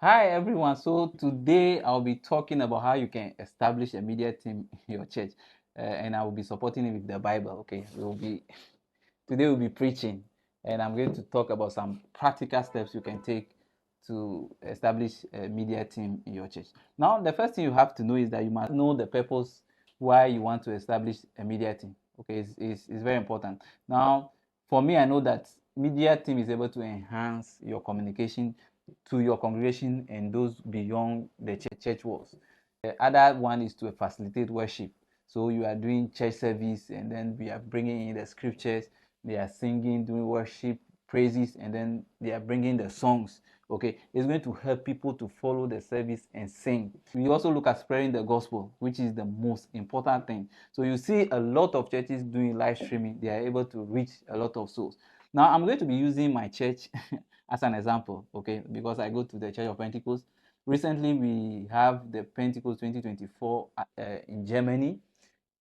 Hi everyone. So today I'll be talking about how you can establish a media team in your church, and I will be supporting it with the Bible. Okay, today we'll be preaching, and I'm going to talk about some practical steps you can take to establish a media team in your church. Now, the first thing you have to know is that you must know the purpose why you want to establish a media team. Okay, it's very important. Now, for me, I know that media team is able to enhance your communication to your congregation and those beyond the church walls. The other one is to facilitate worship. So you are doing church service and then we are bringing in the scriptures, they are singing, doing worship, praises, and then they are bringing the songs. Okay, it's going to help people to follow the service and sing. We also look at spreading the gospel, which is the most important thing. So you see a lot of churches doing live streaming, they are able to reach a lot of souls. Now I'm going to be using my church as an example, okay, because I go to the Church of Pentecost. Recently, we have the Pentecost 2024 in Germany,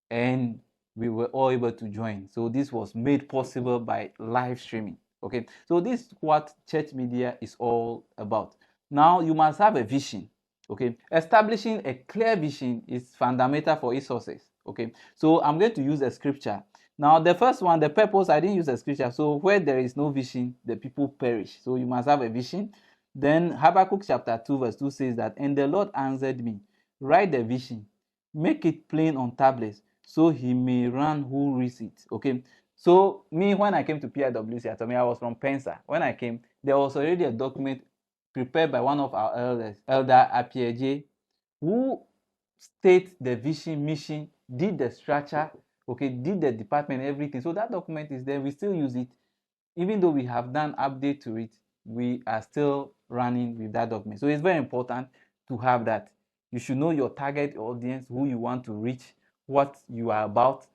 and we were all able to join. So this was made possible by live streaming. Okay, so this is what church media is all about. Now you must have a vision. Okay, establishing a clear vision is fundamental for its success. Okay, so I'm going to use a scripture. Now the first one, the purpose, I didn't use a scripture. So where there is no vision, the people perish. So you must have a vision. Then Habakkuk chapter 2 verse 2 says that, and the Lord answered me, write the vision, make it plain on tablets, so he may run who reads it. Okay, so me, when I came to PIWC, I was from Pensa. When I came, there was already a document prepared by one of our elders, Elder Apieje, who states the vision, mission, did the structure, okay, did the department, everything. So that document is there. We still use it. Even though we have done update to it, we are still running with that document. So it's very important to have that. You should know your target audience, who you want to reach, what you are about.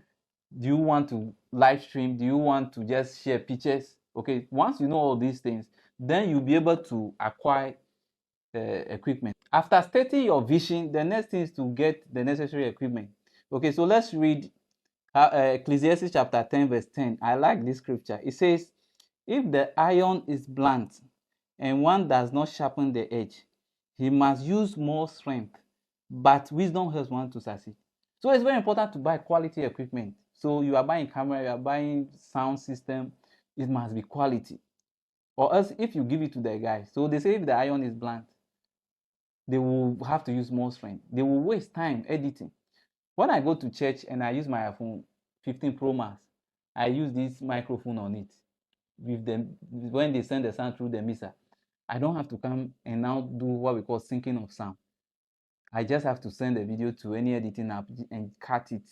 Do you want to live stream? Do you want to just share pictures? Okay, once you know all these things, then you'll be able to acquire equipment. After stating your vision, the next thing is to get the necessary equipment. Okay, so let's read Ecclesiastes chapter 10 verse 10. I like this scripture. It says, if the iron is blunt and one does not sharpen the edge, he must use more strength, but wisdom helps one to succeed. So it's very important to buy quality equipment. So you are buying camera, you are buying sound system, it must be quality. Or else if you give it to the guy, so they say if the iron is blunt, they will have to use more strength. They will waste time editing. When I go to church and I use my iPhone 15 Pro Max, I use this microphone on it. With them, when they send the sound through the mixer, I don't have to come and now do what we call syncing of sound. I just have to send the video to any editing app and cut it,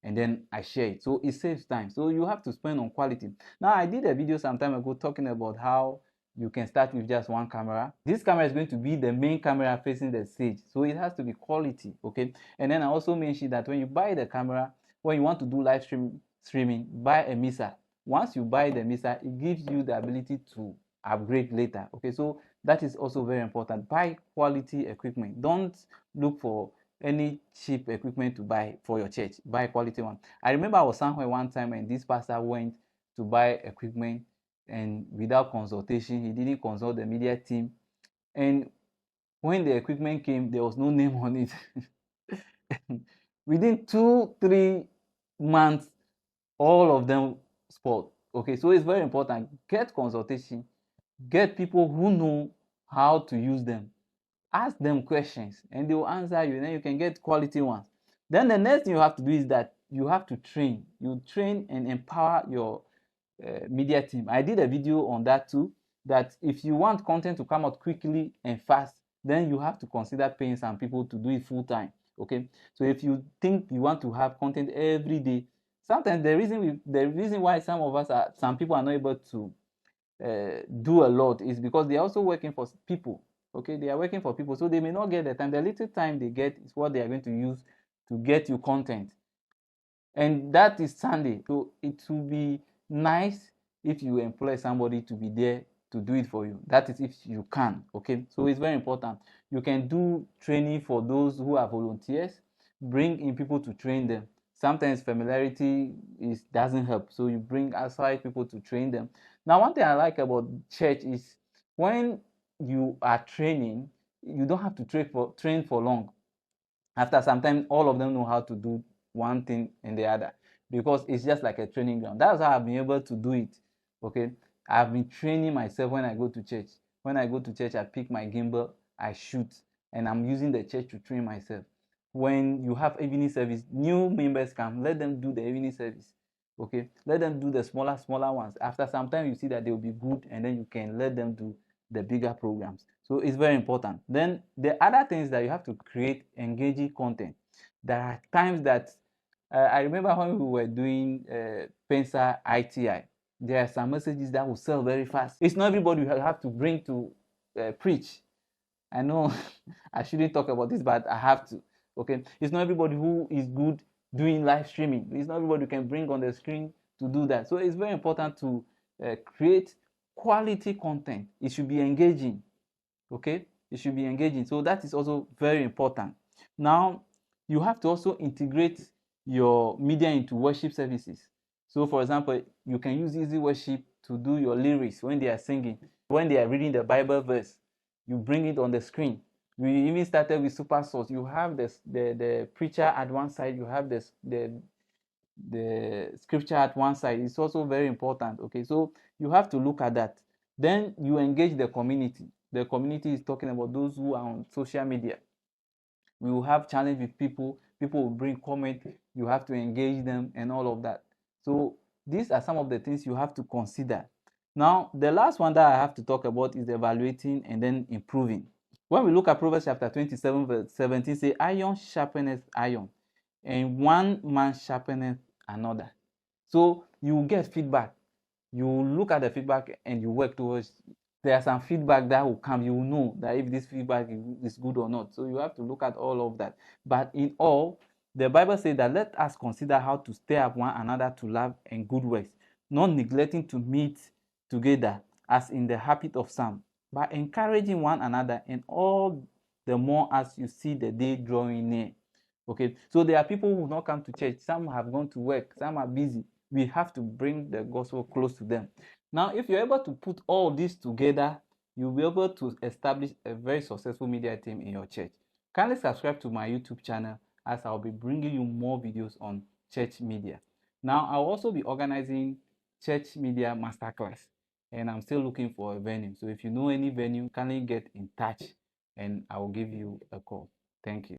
and then I share it. So it saves time. So you have to spend on quality. Now I did a video some time ago talking about how you can start with just one camera. This camera is going to be the main camera facing the stage, so it has to be quality. Okay, and then I also mentioned that when you buy the camera, when you want to do live streaming, buy a mixer. Once you buy the mixer, it gives you the ability to upgrade later. Okay, so that is also very important. Buy quality equipment. Don't look for any cheap equipment to buy for your church. Buy a quality one. I remember I was somewhere one time and this pastor went to buy equipment, and without consultation, he didn't consult the media team. And when the equipment came, there was no name on it. Within 2-3 months, all of them spoiled. Okay, so it's very important. Get consultation, get people who know how to use them. Ask them questions and they will answer you, and then you can get quality ones. Then the next thing you have to do is that you have to train. You train and empower your media team. I did a video on that too, that if you want content to come out quickly and fast, then you have to consider paying some people to do it full time. Okay, so if you think you want to have content every day, sometimes the reason why some people are not able to do a lot is because they are also working for people. Okay, they are working for people, so they may not get the time. The little time they get is what they are going to use to get you content, and that is Sunday. So it will be nice if you employ somebody to be there to do it for you. That is if you can. Okay, so it's very important. You can do training for those who are volunteers. Bring in people to train them. Sometimes familiarity doesn't help, so you bring outside people to train them. Now one thing I like about church is when you are training, you don't have to train for long. After some time, all of them know how to do one thing and the other, because it's just like a training ground. That's how I've been able to do it. Okay, I've been training myself. When I go to church, I pick my gimbal, I shoot, and I'm using the church to train myself. When you have evening service, new members come, let them do the evening service. Okay, let them do the smaller ones. After some time, you see that they'll be good, and then you can let them do the bigger programs. So it's very important. Then the other things that you have to create engaging content. There are times that I remember when we were doing Pensa ITI, there are some messages that will sell very fast. It's not everybody you have to bring to preach. I know I shouldn't talk about this, but I have to. Okay, it's not everybody who is good doing live streaming. It's not everybody who can bring on the screen to do that. So it's very important to create quality content. It should be engaging. Okay, it should be engaging. So that is also very important. Now you have to also integrate your media into worship services. So for example, you can use Easy Worship to do your lyrics when they are singing. When they are reading the Bible verse, you bring it on the screen. We even started with Super Source. You have the preacher at one side, you have the scripture at one side. It's also very important. Okay, so you have to look at that. Then you engage the community. The community is talking about those who are on social media. We will have challenge with people. People will bring comment. You have to engage them and all of that. So these are some of the things you have to consider. Now, the last one that I have to talk about is evaluating and then improving. When we look at Proverbs chapter 27, verse 17, say, iron sharpeneth iron, and one man sharpeneth another. So you get feedback. You look at the feedback and you work towards. There are some feedback that will come. You will know that if this feedback is good or not. So you have to look at all of that. But in all, the Bible says that let us consider how to stir up one another to love and good works, not neglecting to meet together as in the habit of some, but encouraging one another, and all the more as you see the day drawing near. Okay, so there are people who will not come to church. Some have gone to work, some are busy. We have to bring the gospel close to them. Now, if you're able to put all this together, you'll be able to establish a very successful media team in your church. Kindly subscribe to my YouTube channel, as I'll be bringing you more videos on church media. Now, I'll also be organizing church media masterclass, and I'm still looking for a venue. So if you know any venue, kindly get in touch and I will give you a call. Thank you.